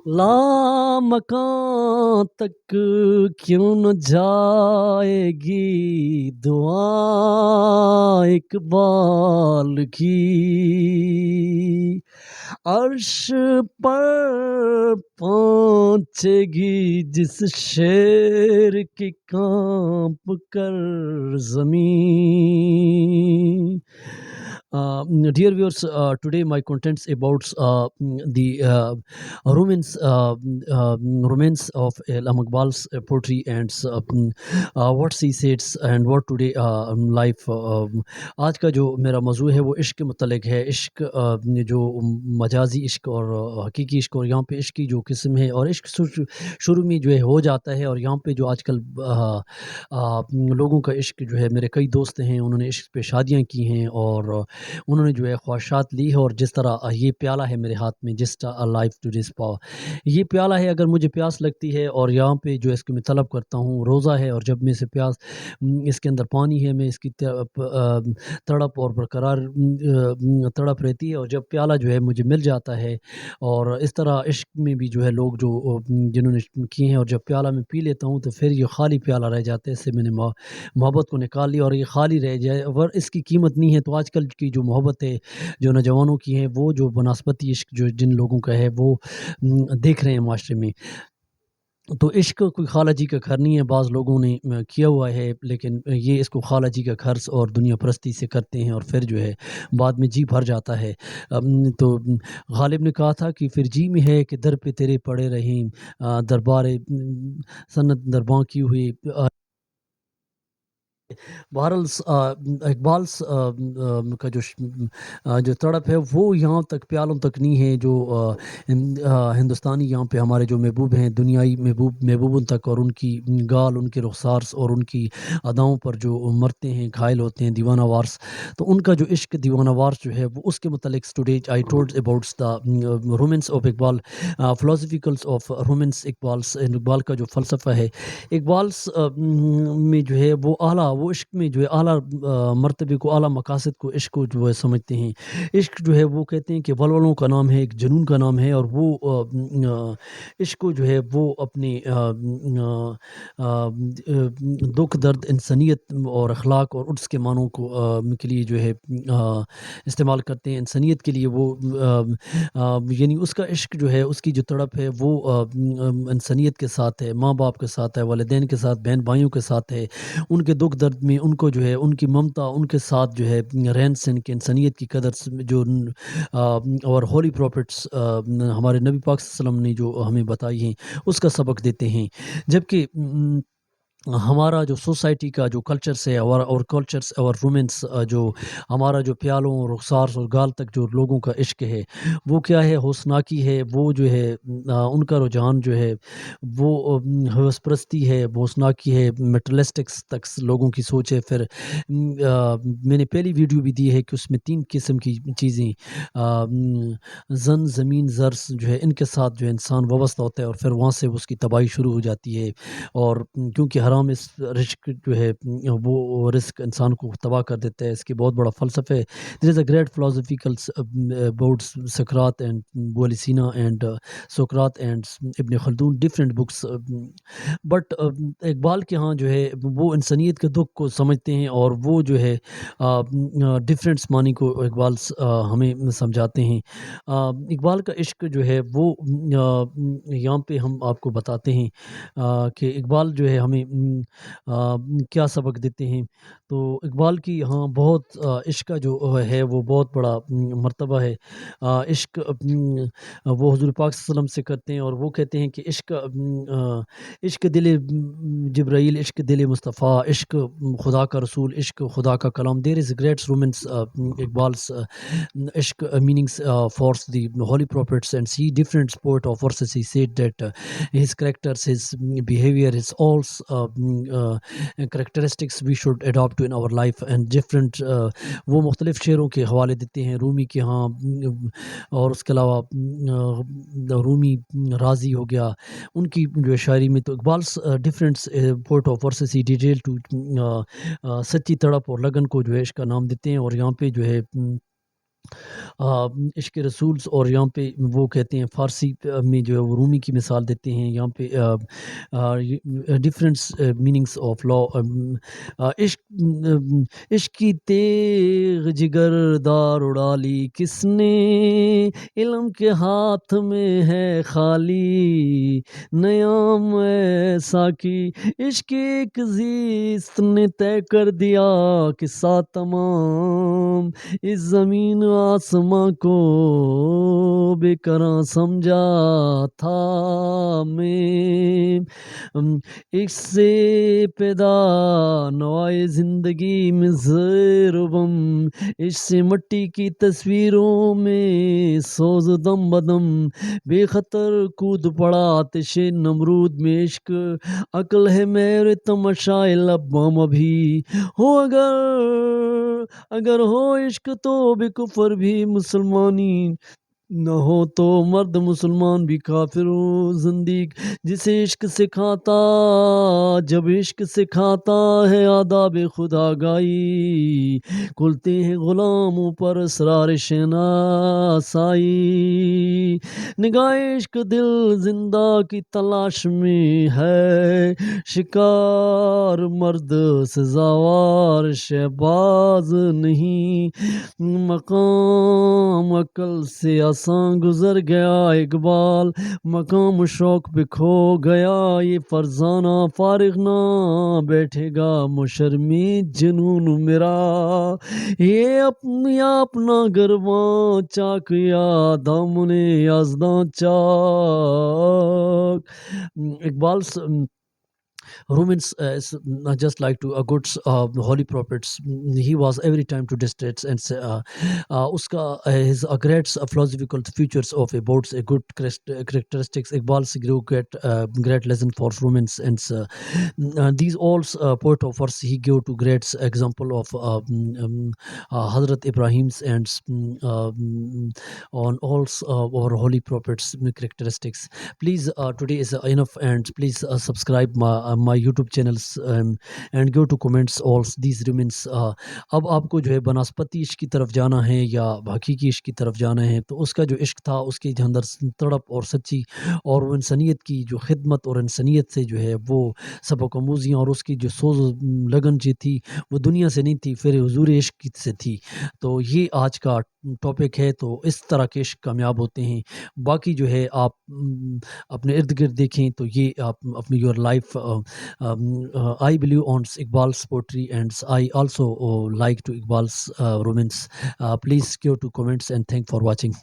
لامکاں تک کیوں نہ جائے گی دعا اقبال کی، عرش پر پہنچے گی جس شیر کی کانپ کر زمین. Dear viewers, today my contents about the romance of Iqbal's poetry and what she says and what today life. آج کا جو میرا موضوع ہے وہ عشق کے متعلق ہے. عشق جو مجازی عشق اور حقیقی عشق، اور یہاں پہ عشق کی جو قسم ہے، اور عشق شروع میں جو ہے ہو جاتا ہے، اور یہاں پہ جو آج کل لوگوں کا عشق جو ہے، میرے کئی دوست ہیں انہوں نے عشق پہ شادیاں کی ہیں، اور انہوں نے جو ہے خواہشات لی ہے. اور جس طرح یہ پیالہ ہے میرے ہاتھ میں، جس لائف ٹو دس پا، یہ پیالہ ہے. اگر مجھے پیاس لگتی ہے اور یہاں پہ جو اس کو میں طلب کرتا ہوں، روزہ ہے، اور جب میں سے پیاس اس کے اندر پانی ہے، میں اس کی تڑپ اور برقرار تڑپ رہتی ہے، اور جب پیالہ جو ہے مجھے مل جاتا ہے. اور اس طرح عشق میں بھی جو ہے لوگ جو جنہوں نے کیے ہیں، اور جب پیالہ میں پی لیتا ہوں تو پھر یہ خالی پیالہ رہ جاتا ہے. اس سے میں نے محبت کو نکال لی اور یہ خالی رہ جائے، اور اس کی قیمت نہیں ہے. تو آج کل کی جو محبت ہے جو نوجوانوں کی ہے، وہ جو بنسبتی عشق جو جن لوگوں کا ہے وہ دیکھ رہے ہیں معاشرے میں. تو عشق کوئی خالہ جی کا گھر نہیں ہے، بعض لوگوں نے کیا ہوا ہے، لیکن یہ اس کو خالہ جی کا گھر اور دنیا پرستی سے کرتے ہیں، اور پھر جو ہے بعد میں جی بھر جاتا ہے. تو غالب نے کہا تھا کہ پھر جی میں ہے کہ در پہ تیرے پڑے رہیں دربار سنت درباں کی ہوئی. بہرحال اقبال کا جو تڑپ ہے وہ یہاں تک پیالوں تک نہیں ہے جو ہندوستانی یہاں پہ ہمارے جو محبوب ہیں، دنیائی محبوبوں تک، اور ان کی گال، ان کے رخسار اور ان کی اداؤں پر جو مرتے ہیں، گھائل ہوتے ہیں، دیوانہ وارس. تو ان کا جو عشق دیوانہ وارس جو ہے وہ اس کے متعلق today I told about the romance of Iqbal, فلاسفیکلس آف رومانس اقبال کا جو فلسفہ ہے. اقبال میں جو ہے وہ اعلیٰ، وہ عشق میں جو ہے اعلیٰ مرتبے کو، اعلیٰ مقاصد کو، عشق کو جو ہے سمجھتے ہیں. عشق جو ہے وہ کہتے ہیں کہ ولولوں کا نام ہے، ایک جنون کا نام ہے، اور وہ عشق کو جو ہے وہ اپنے دکھ درد، انسانیت اور اخلاق اور اس کے معنوں کو کے لیے جو ہے استعمال کرتے ہیں. انسانیت کے لیے وہ یعنی اس کا عشق جو ہے، اس کی جو تڑپ ہے وہ انسانیت کے ساتھ ہے، ماں باپ کے ساتھ ہے، والدین کے ساتھ، بہن بھائیوں کے ساتھ ہے. ان کے دکھ درد میں ان کو جو ہے ان کی ممتا، ان کے ساتھ جو ہے رہن سہن کے، انسانیت کی قدر جو اور ہولی پروفٹس ہمارے نبی پاک صلی اللہ علیہ وسلم نے جو ہمیں بتائی ہیں اس کا سبق دیتے ہیں. جبکہ ہمارا جو سوسائٹی کا جو کلچرس ہے، اور کلچرس اور رومنس جو ہمارا جو پیالوں اور رخسار اور گال تک جو لوگوں کا عشق ہے وہ کیا ہے؟ حوصناکی ہے. وہ جو ہے ان کا رجحان جو ہے وہ حوث پرستی ہے، حوصناکی ہے، میٹرلسٹکس تک لوگوں کی سوچ ہے. پھر میں نے پہلی ویڈیو بھی دی ہے کہ اس میں 3 قسم کی چیزیں زن، زمین، زرس جو ہے ان کے ساتھ جو ہے انسان وابستہ ہوتا ہے، اور پھر وہاں سے اس کی تباہی شروع ہو جاتی ہے. اور کیونکہ حرام اس رزق جو ہے وہ رزق انسان کو تباہ کر دیتا ہے. اس کی بہت بڑا فلسفہ ہے. There is a great philosophicals about سقراط اینڈ ابو علی سینا اینڈ سقراط اینڈ ابن خلدون، ڈفرینٹ بکس. بٹ اقبال کے ہاں جو ہے وہ انسانیت کے دکھ کو سمجھتے ہیں، اور وہ جو ہے ڈفرینٹس معنی کو اقبال ہمیں سمجھاتے ہیں. اقبال کا عشق جو ہے وہ یہاں پہ ہم آپ کو بتاتے ہیں کہ اقبال جو ہے ہمیں کیا سبق دیتے ہیں. تو اقبال کی یہاں بہت عشق کا جو ہے وہ بہت بڑا مرتبہ ہے. عشق وہ حضور پاک صلی اللہ علیہ وسلم سے کرتے ہیں، اور وہ کہتے ہیں کہ عشق دل جبرائیل، عشق دل مصطفیٰ، عشق خدا کا رسول، عشق خدا کا کلام. دیر از گریٹ رومنس اقبال's عشق meanings for the holy prophets, and see different sport of verses. He said that his characters, his behavior, his all characteristics we should adopt in our life. And different وہ مختلف شعروں کے حوالے دیتے ہیں رومی کے ہاں، اور اس کے علاوہ رومی راضی ہو گیا ان کی جو شاعری میں. تو اقبال's different poet of verses he detail to سچی تڑپ اور لگن کو جو ہے عشق کا نام دیتے ہیں. اور یہاں پہ جو ہے عشق رسولس اور یہاں پہ وہ کہتے ہیں فارسی میں جو ہے وہ رومی کی مثال دیتے ہیں یہاں پہ ڈفرینٹس میننگس آف لا عشق عشق کی تیغ جگر دار اڑا لی کس نے علم کے ہاتھ میں ہے خالی نیام ایسا کی عشق ایک زیست نے طے کر دیا کہ ساتھ تمام اس زمین آسماں کو بے کراں سمجھا تھا میں اس سے پیدا نوائے زندگی میں زیر و بم اس سے مٹی کی تصویروں میں سوز دم بدم بے خطر کود پڑا آتش نمرود میں عشق عقل ہے میرے تماشائے لبام ابھی ہو اگر ہو عشق تو بے کفر بھی مسلمانی نہ ہو تو مرد مسلمان بھی کافر و زندیق جسے عشق سکھاتا جب عشق سکھاتا ہے آداب خدا گائی کھلتے ہیں غلاموں پر اسرار شناسائی نگاہ عشق دل زندہ کی تلاش میں ہے شکار مرد سزاوار شہباز نہیں مقام عقل سے آسان گزر گیا اقبال مقام شوق پہ کھو گیا یہ فرزانہ فارغ نہ بیٹھے گا مشرمی جنون میرا یہ اپنا گرواں چاک یا دامن یزداں چاک Iqbal Romans is just like to a good holy prophets. He was every time to distress and uska his great philosophical features of about a good characteristics. Iqbal's great lesson for Romans and these all poet of verse he gave to great example of Hazrat Ibrahim's and on all our holy prophets characteristics. Please today is enough and please subscribe my YouTube channels and go to comments all these remains اب آپ کو جو ہے بناسپتی عشق کی طرف جانا ہے یا حقیقی عشق کی طرف جانا ہے تو اس کا جو عشق تھا اس کے اندر تڑپ اور سچی اور وہ انسانیت کی جو خدمت اور انسانیت سے جو ہے وہ سبق آموزیاں اور اس کی جو سوز و لگن جو تھی وہ دنیا سے نہیں تھی پھر حضور عشق سے تھی تو یہ آج کا ٹاپک ہے تو اس طرح کے عشق کامیاب ہوتے ہیں باقی جو ہے آپ اپنے ارد گرد دیکھیں تو یہ آپ اپنی your life I believe on Iqbal's poetry and I also like to Iqbal's romance. Please go to comments and thank for watching.